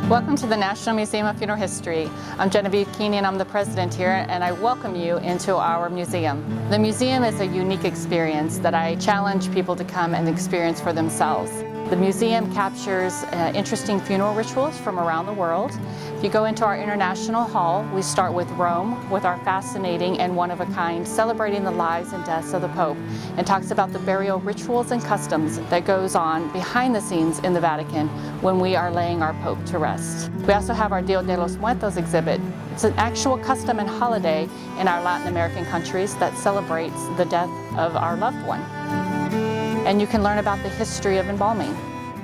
Welcome to the National Museum of Funeral History. I'm Genevieve Keeney and I'm the president here, and I welcome you into our museum. The museum is a unique experience that I challenge people to come and experience for themselves. The museum captures interesting funeral rituals from around the world. If you go into our international hall, we start with Rome with our fascinating and one-of-a-kind celebrating the lives and deaths of the Pope, and talks about the burial rituals and customs that goes on behind the scenes in the Vatican when we are laying our Pope to rest. We also have our Dia de los Muertos exhibit. It's an actual custom and holiday in our Latin American countries that celebrates the death of our loved one. And you can learn about the history of embalming.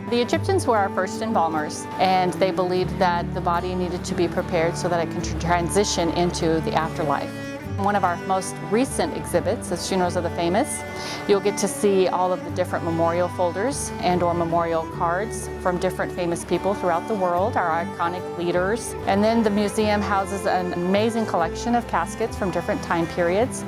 The Egyptians were our first embalmers, and they believed that the body needed to be prepared so that it can transition into the afterlife. One of our most recent exhibits is Funerals of the Famous. You'll get to see all of the different memorial folders and/or memorial cards from different famous people throughout the world, our iconic leaders. And then the museum houses an amazing collection of caskets from different time periods.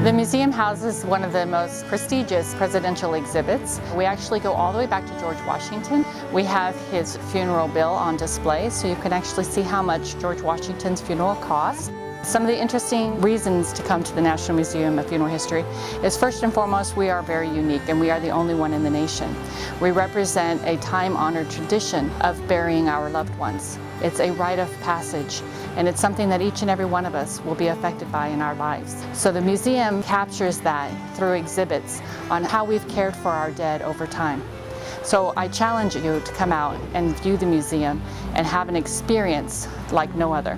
The museum houses one of the most prestigious presidential exhibits. We actually go all the way back to George Washington. We have his funeral bill on display, so you can actually see how much George Washington's funeral cost. Some of the interesting reasons to come to the National Museum of Funeral History is, first and foremost, we are very unique and we are the only one in the nation. We represent a time-honored tradition of burying our loved ones. It's a rite of passage, and it's something that each and every one of us will be affected by in our lives. So the museum captures that through exhibits on how we've cared for our dead over time. So I challenge you to come out and view the museum and have an experience like no other.